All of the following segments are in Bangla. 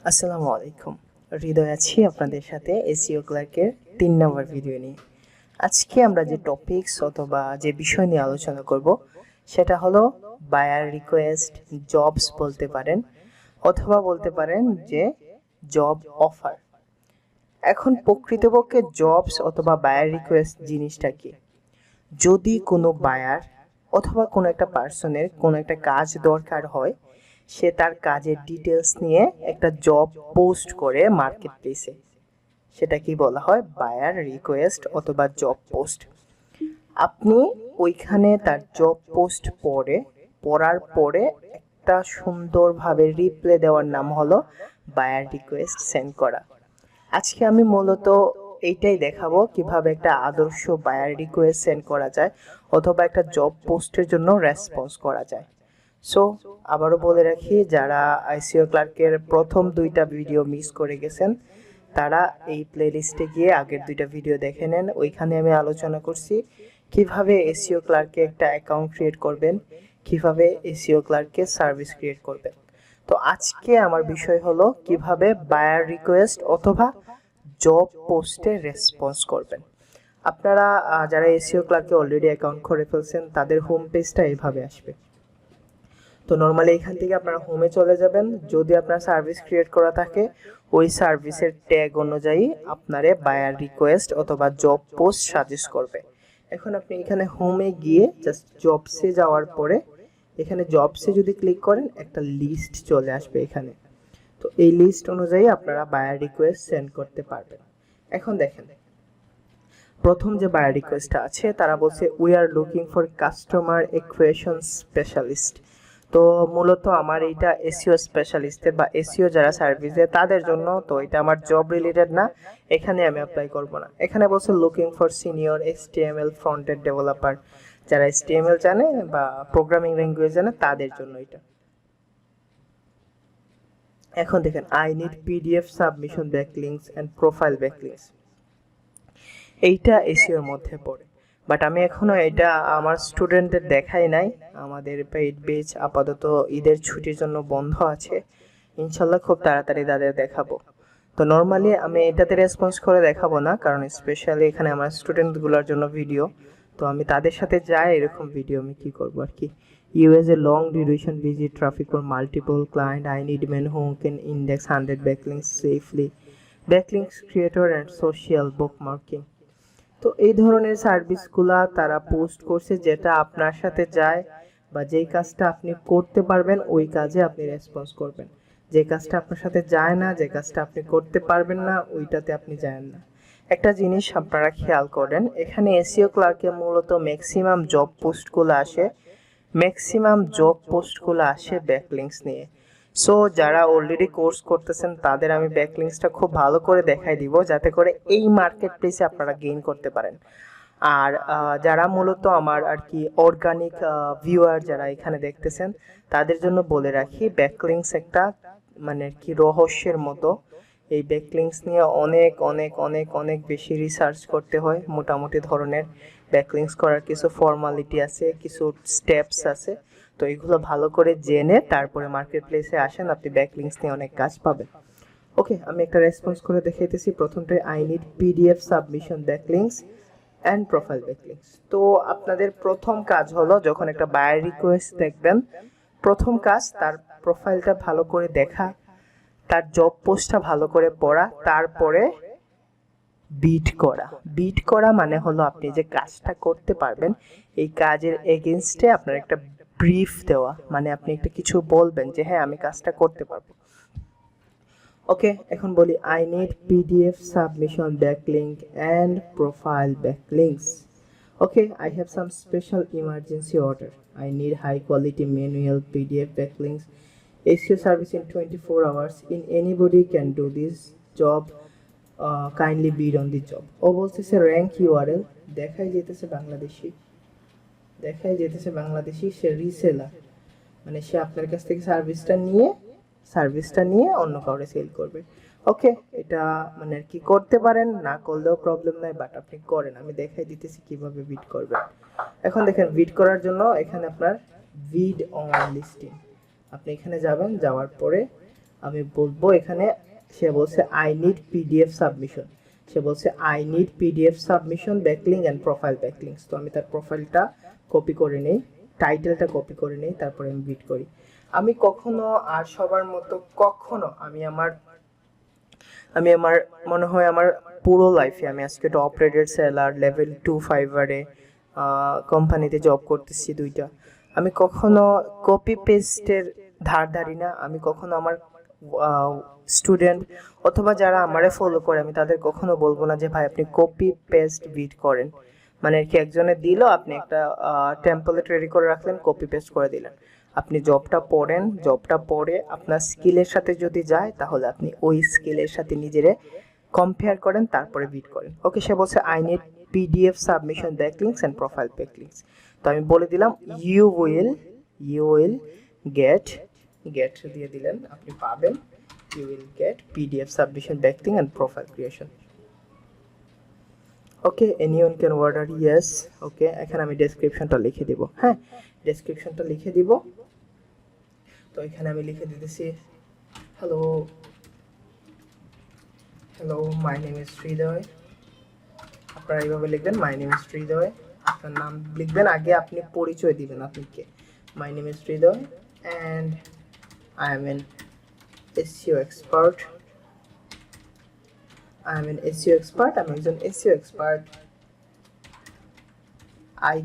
আসসালামু আলাইকুম। হৃদয় আছি আপনাদের সাথে এসইও ক্লার্কের ৩ নম্বর ভিডিও নিয়ে। আজকে আমরা যে টপিকস অথবা যে বিষয় নিয়ে আলোচনা করব সেটা হলো বায়ার রিকোয়েস্ট জবস বলতে পারেন, অথবা বলতে পারেন যে জব অফার। এখন প্রকৃতপক্ষে জবস অথবা বায়ার রিকোয়েস্ট জিনিসটা কি? যদি কোনো বায়ার অথবা কোনো একটা পার্সনের কোনো একটা কাজ দরকার হয়, সে তার কাজের ডিটেলস নিয়ে একটা জব পোস্ট করে মার্কেট প্লেসে, সেটা কি বলা হয়? বায়ার রিকোয়েস্ট অথবা জব পোস্ট। আপনি ওইখানে তার জব পোস্ট পড়ার পরে একটা সুন্দরভাবে রিপ্লাই দেওয়ার নাম হলো বায়ার রিকোয়েস্ট সেন্ড করা। আজকে আমি মূলত এইটাই দেখাবো কিভাবে একটা আদর্শ বায়ার রিকোয়েস্ট সেন্ড করা যায় অথবা একটা জব পোস্টের জন্য রেসপন্স করা যায়। সো আবারও বলে রাখি, যারা আইসিও ক্লার্কের প্রথম 2টা ভিডিও মিস করে গেছেন তারা এই প্লেলিস্টে গিয়ে আগের 2টা ভিডিও দেখে নেন। ওইখানে আমি আলোচনা করছি কিভাবে এসইও ক্লার্কে একটা অ্যাকাউন্ট ক্রিয়েট করবেন, কিভাবে এসইও ক্লার্কে সার্ভিস ক্রিয়েট করবেন। তো আজকে আমার বিষয় হলো কিভাবে বায়ার রিকোয়েস্ট অথবা জব পোস্টে রেসপন্স করবেন। আপনারা যারা এসইও ক্লার্কে অলরেডি অ্যাকাউন্ট করে ফেলছেন তাদের হোম পেজটা এইভাবে আসবে। তো নর্মালি এখান থেকে আপনারা হোমে চলে যাবেন। যদি আপনার সার্ভিস ক্রিয়েট করা থাকে ওই সার্ভিসের ট্যাগ অনুযায়ী আপনারে বায়ার রিকোয়েস্ট অথবা জব পোস্ট সাজেস্ট করবে। এখন আপনি এখানে হোমে গিয়ে জাস্ট জবসে যাওয়ার পরে এখানে জবসে যদি ক্লিক করেন একটা লিস্ট চলে আসবে এখানে। তো এই লিস্ট অনুযায়ী আপনারা বায়ার রিকোয়েস্ট সেন্ড করতে পারবেন। এখন দেখেন প্রথম যে বায়ার রিকোয়েস্টটা আছে তারা বলছে we are looking for customer equation specialist. তো মূলত আমার এইটা এসইও স্পেশালিস্টের বা এসইও যারা সার্ভিস দেয় তাদের জন্য। তো এটা আমার জব রিলেটেড না, এখানে আমি অ্যাপ্লাই করব না। এখানে বলছে looking for senior HTML front end developer, যারা এইচটিএমএল জানে বা প্রোগ্রামিং ল্যাঙ্গুয়েজ জানে তাদের জন্য এটা। এখন দেখেন I need PDF submission backlinks and profile backlinks, এইটা এসইওর মধ্যে পড়ে। বাট আমি এখনো এটা আমার স্টুডেন্টদের দেখাই নাই। আমাদের পেইড বেচ আপাতত ঈদের ছুটির জন্য বন্ধ আছে, ইনশাল্লাহ খুব তাড়াতাড়ি তাদের দেখাবো। তো নর্মালি আমি এটাতে রেসপন্স করে দেখাবো না, কারণ স্পেশালি এখানে আমার স্টুডেন্টগুলোর জন্য ভিডিও। তো আমি তাদের সাথে যাই এরকম ভিডিও আমি কি করবো আর কি। US a long duration busy traffic for multiple client, I need man who can index 100 backlinks safely, backlinks creator and social bookmarking. তো এই ধরনের সার্ভিসগুলা তারা পোস্ট করছে, যেটা আপনার সাথে যায় বা যেই কাজটা আপনি করতে পারবেন ওই কাজে আপনি রেসপন্স করবেন। যে কাজটা আপনার সাথে যায় না, যে কাজটা আপনি করতে পারবেন না, ওইটাতে আপনি যান না। একটা জিনিস আপনারা খেয়াল করেন, এখানে এসইও ক্লার্কে মূলত ম্যাক্সিমাম জব পোস্টগুলো আসে ব্যাকলিংকস নিয়ে। সো যারা অলরেডি কোর্স করতেছেন তাদের আমি ব্যাকলিংকসটা খুব ভালো করে দেখাই দিব, যাতে করে এই মার্কেট প্লেসে আপনারা গেইন করতে পারেন। আর যারা মূলত আমার আর কি অর্গানিক ভিউয়ার যারা এখানে দেখতেছেন তাদের জন্য বলে রাখি, ব্যাকলিংকস একটা মানে কি রহস্যের মতো। এই ব্যাকলিংকস নিয়ে অনেক অনেক অনেক অনেক বেশি রিসার্চ করতে হয়। মোটামুটি ধরনের ব্যাকলিংকস করার কিছু ফর্মালিটি আছে, কিছু স্টেপস আছে। তো এগুলো ভালো করে জেনে তারপরে মার্কেট প্লেসে আসেন, আপনি ব্যাকলিংকস নিয়ে অনেক কাজ পাবেন। ওকে, আমি একটা রেসপন্স করে দেখাইতেছি। প্রথমটাই I need PDF submission backlinks and profile backlinks. তো আপনাদের প্রথম কাজ হলো, যখন একটা বায়ার রিকোয়েস্ট দেখবেন, প্রথম কাজ তার প্রোফাইলটা ভালো করে দেখা, তার জব পোস্টটা ভালো করে পড়া, তারপরে বিট করা মানে হলো আপনি যে কাজটা করতে পারবেন এই কাজের এগেইনস্টে আপনার একটা ব্রিফ দেওয়া, মানে আপনি একটা কিছু বলবেন যে হ্যাঁ আমি কাজটা করতে পারবো। ওকে, এখন বলি I need PDF submission backlink and profile backlinks. Okay, I have some special emergency order. I need high quality manual PDF backlinks. SEO service in 24 hours. In anybody can do this job. Kindly bid on the job. ও বলতেছে র্যাঙ্ক ইউআরএল দেখাই যেতেছে বাংলাদেশি সে রিসেলার, মানে সে আপনার কাছ থেকে সার্ভিসটা নিয়ে অন্য কাউকে সেল করবে। ওকে, এটা মানে কি করতে পারেন, না করলেও প্রবলেম নাই, বাট আপনি করেন। আমি দেখাই দিতেছি কিভাবে বিড করবেন। এখন দেখেন বিড করার জন্য এখানে আপনার বিড অন লিস্টিং, আপনি এখানে যাবেন, যাওয়ার পরে আমি বলবো এখানে, সে বলছে আই নিড পিডিএফ সাবমিশন, সে বলছে I need PDF submission backlink and profile backlinks. তো আমি তার প্রোফাইলটা কপি করে নেই, টাইটেলটা কপি করে নেই, তারপরে আমি বিট করি। আমি কখনো আর সবার মতো কখনো আমি আমার মনে হয় আমার পুরো লাইফে, আমি আজকে টপ রেটেড সেলার, লেভেল 2 ফাইভারে কোম্পানিতে জব করতেছি 2টা, আমি কখনো কপি পেস্টের ধার ধারি না। আমি কখনো আমার স্টুডেন্ট অথবা যারা আমারে ফলো করে, আমি তাদের কখনো বলবো না যে ভাই আপনি কপি পেস্ট বিট করেন। মানে কি একজনে দিল, আপনি একটা টেমপ্লেট রেডি করে রাখলেন, কপি পেস্ট করে দিলেন। আপনি জবটা পড়েন, জবটা পড়ে আপনার স্কিলের সাথে যদি যায়, তাহলে আপনি ওই স্কিলের সাথে নিজেরে কম্পেয়ার করেন, তারপরে বিট করেন। ওকে, সে বলছে I need PDF submission backlinks and profile backlinks. তো আমি বলে দিলাম ইউ উইল গেট দিয়ে দিলেন, আপনি পাবেন, you will get PDF submission backlink and profile creation. Okay, anyone can order, yes. Okay, এখানে আমি ডেসক্রিপশনটা লিখে দিব। হ্যাঁ, ডেসক্রিপশনটা লিখে দিব। তো এখানে আমি লিখে দিতেছি হ্যালো মাই নেম ইজ হৃদয়। আপনারা এইভাবে লিখবেন, মাই নেম ইজ হৃদয়। আপনার নাম লিখবেন, আগে আপনি পরিচয় দিবেন আপনি কে। My name is Hridoy and I am an SEO expert. আমি একজন SEO expert. I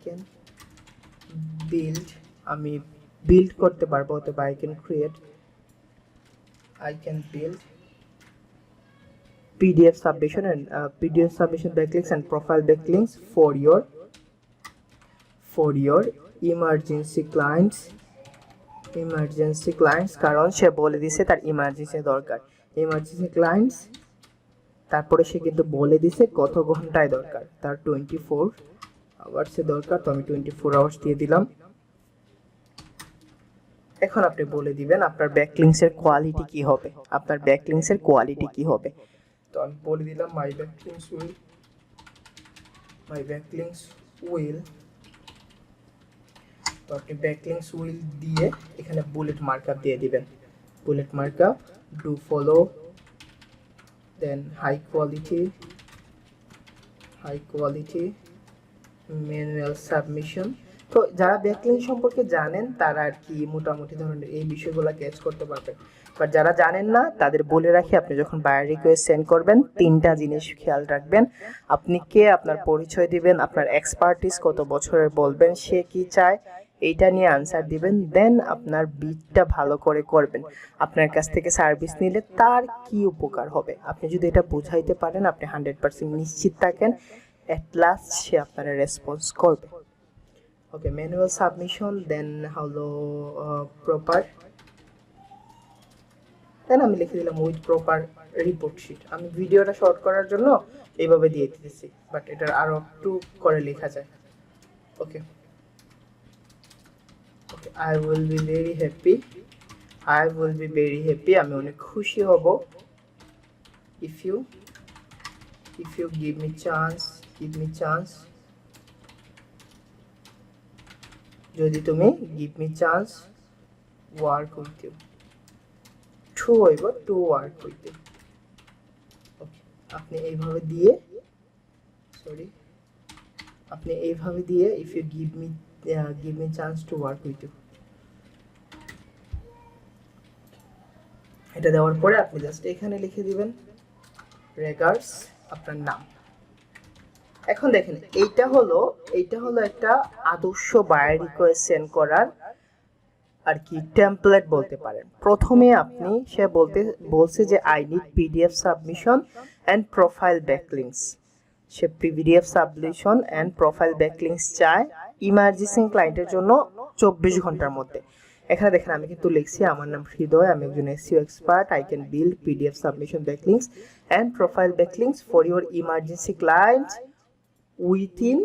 can build, আমি বিল্ড করতে পারবো, অথবা I can build PDF submission backlinks and profile backlinks for your emergency clients, কারণ সে বলে দিছে তার ইমার্জেন্সি দরকার। ইমার্জেন্সি ক্লায়েন্টস, তারপরে সে কিন্তু বলে দিছে কত ঘন্টায় দরকার, তার 24 আওয়ার্সে দরকার। তো আমি 24 আওয়ার্স দিয়ে দিলাম। এখন আপনি বলে দিবেন আপনার ব্যাকলিংসের কোয়ালিটি কি হবে, তো আমি বলে দিলাম মাই ব্যাকলিংস উইল। তো আপনি ব্যাকলিংস উইল দিয়ে এখানে বুলেট মার্কআপ দিয়ে দিবেন, bullet markup do follow, then high quality manual submission. তো যারা ব্যাকলিং সম্পর্কে জানেন তারা আর কি মোটামুটি ধরনের এই বিষয়গুলো ক্যাচ করতে পারবেন। বাট যারা জানেন না তাদের বলে রাখি, আপনি যখন বায়ার রিকোয়েস্ট সেন্ড করবেন 3টা জিনিস খেয়াল রাখবেন। আপনি কে, আপনার পরিচয় দিবেন, আপনার এক্সপার্টিস কত বছরের বলবেন, সে কি চায় এইটা নিয়ে আনসার দিবেন। দেন আপনার বিটটা ভালো করে করবেন, আপনার কাছ থেকে সার্ভিস নিলে তার কি উপকার হবে। আপনি যদি এটা বুঝাইতে পারেন, আপনি 100% নিশ্চিত থাকেন at last সে আপনারা রেসপন্স করবে। ওকে, ম্যানুয়াল সাবমিশন, দেন হলো প্রপার, দেন আমি লিখে দিলাম উইথ প্রপার রিপোর্ট শিট। আমি ভিডিওটা শর্ট করার জন্য এইভাবে দিয়ে দিতেছি, বাট এটা আরো একটু করে লেখা যায়। Okay, I will be very happy, আমি অনেক খুশি হব if you give me chance, যদি তুমি give me chance work with you, to work with you. Okay, আপনি এইভাবে দিয়ে if you give me chance to work with you, এটা দেওয়ার পরে আপনি জাস্ট এখানে লিখে দিবেন রেগার্ডস, আপনার নাম। এখন দেখেন, এইটা হলো একটা আদর্শ বায়ার রিকোয়েস্ট সেন্ড করার আর কি টেমপ্লেট বলতে পারেন। প্রথমে আপনি সে বলছে যে I need PDF submission and profile backlinks, say PDF submission and profile backlinks চায় ইমার্জেন্সি ক্লায়েন্টের জন্য 24 ঘন্টার মধ্যে। এখানে দেখেন আমি কিন্তু লিখছি আমার নাম হৃদয়, আমি একজন SEO expert, I can build PDF submission backlinks and profile backlinks for your emergency clients within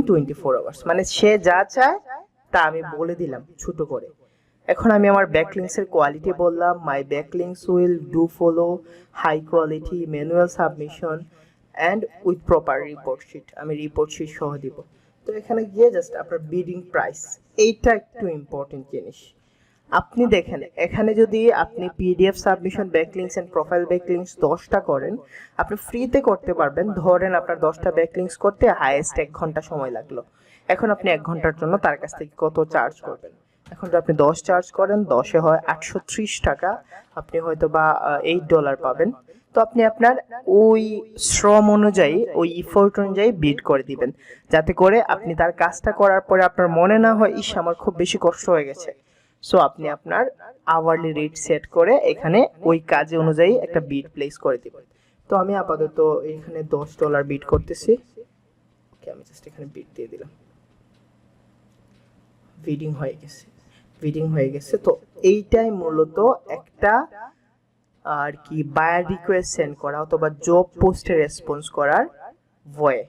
24 hours. মানে সে যা চায় তা আমি বলে দিলাম ছোট করে। এখন আমি আমার ব্যাকলিংসের কোয়ালিটি বললাম, my backlinks will do follow high quality manual submission and with proper report sheet, আমি রিপোর্ট শিট সহ দিব। তো এখানে গিয়ে জাস্ট আপনার বিডিং প্রাইস, এইটা একটু ইম্পর্টেন্ট জিনিস। আপনি দেখেন এখানে যদি আপনি PDF submission backlinks and profile backlinks 10টা করেন, আপনি ফ্রিতে করতে পারবেন। ধরেন আপনার 10টা ব্যাকলিংকস করতে হাইয়েস্ট 1 ঘন্টা সময় লাগলো। এখন আপনি 1 ঘন্টার জন্য তার কাছ থেকে কত চার্জ করবেন? এখন যদি আপনি 10 চার্জ করেন, 10 এ হয় 830 টাকা, আপনি হয়তো বা $8 পাবেন। তো আপনি আপনার ওই শ্রম অনুযায়ী, ওই ইফোর্ট অনুযায়ী বিড করে দিবেন, যাতে করে আপনি তার কাজটা করার পরে আপনার মনে না হয় ইস আমার খুব বেশি কষ্ট হয়ে গেছে। সো আপনি আপনার আওয়ারলি রেট সেট করে এখানে ওই কাজ অনুযায়ী একটা বিড প্লেস করে দিবেন। তো আমি আপাতত এখানে $10 বিড করতেছি। ওকে, আমি জাস্ট এখানে বিড দিয়ে দিলাম। বিডিং হয়ে গেছে। তো এইটাই মূলত একটা আর কি বায়ার রিকোয়েস্ট সেন্ড করা অথবা জব পোস্টে রেসপন্স করার ওয়ে।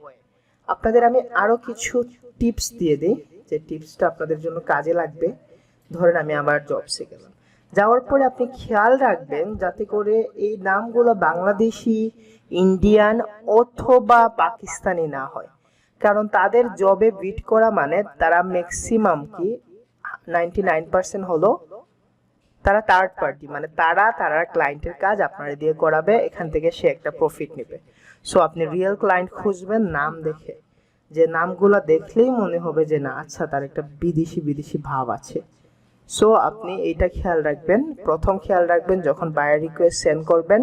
আপনাদের আমি আরো কিছু টিপস দিয়ে দিই, যে টিপসটা আপনাদের জন্য কাজে লাগবে। ধরেন আমি আবার জবসে গেলাম, যাওয়ার পরে আপনি খেয়াল রাখবেন যাতে করে এই নামগুলো বাংলাদেশি, ইন্ডিয়ান অথবা পাকিস্তানি না হয়। কারণ তাদের জবে বিট করা মানে তারা ম্যাক্সিমাম কি 99% হলো তারা থার্ড পার্টি, মানে তারা ক্লায়েন্টের কাজ আপনারা দিয়ে করাবে, এখান থেকে সে একটা প্রফিট নেবে। সো আপনি রিয়েল ক্লায়েন্ট খুঁজবেন নাম দেখে, যে নামগুলো দেখলেই মনে হবে যে না আচ্ছা তার একটা বিদেশি ভাব আছে। সো আপনি এইটা খেয়াল রাখবেন। প্রথম খেয়াল রাখবেন যখন বায়ার রিকোয়েস্ট সেন্ড করবেন,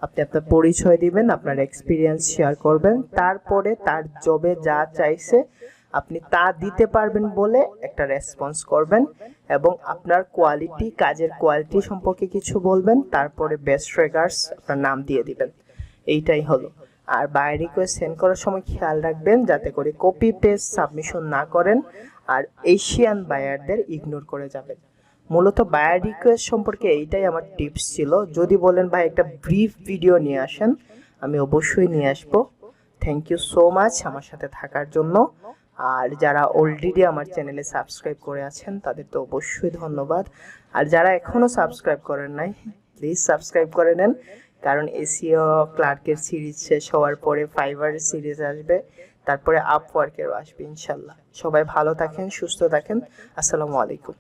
আপনি আপনার পরিচয় দিবেন, আপনার এক্সপিরিয়েন্স শেয়ার করবেন, তারপরে তার জবে যা চাইছে আপনি তা দিতে পারবেন বলে একটা রেসপন্স করবেন, এবং আপনার কোয়ালিটি, কাজের কোয়ালিটি সম্পর্কে কিছু বলবেন, তারপরে বেস্ট রেগার্ডস আপনার নাম দিয়ে দিবেন। এইটাই হলো। আর বায়ার রিকোয়েস্ট সেন্ড করার সময় খেয়াল রাখবেন যাতে করে কপি পেস্ট সাবমিশন না করেন, আর এশিয়ান বায়ারদের ইগনোর করে যাবেন। মূলত বায়ার রিকোয়েস্ট সম্পর্কে এইটাই আমার টিপস ছিল। যদি বলেন ভাই একটা ব্রিফ ভিডিও নিয়ে আসেন, আমি অবশ্যই নিয়ে আসবো। থ্যাংক ইউ সো মাচ আমার সাথে থাকার জন্য। আর যারা অলরেডি আমার চ্যানেলে সাবস্ক্রাইব করে আছেন তাদের তো অবশ্যই ধন্যবাদ। আর যারা এখনো সাবস্ক্রাইব করেন নাই, প্লিজ সাবস্ক্রাইব করে নেন, কারণ এসিও ক্লার্কের সিরিজ শেষ হওয়ার পরে ফাইবারের সিরিজ আসবে, তারপরে আপওয়ার্কেরও আসবে ইনশাল্লাহ। সবাই ভালো থাকেন, সুস্থ থাকেন। আসসালামু আলাইকুম।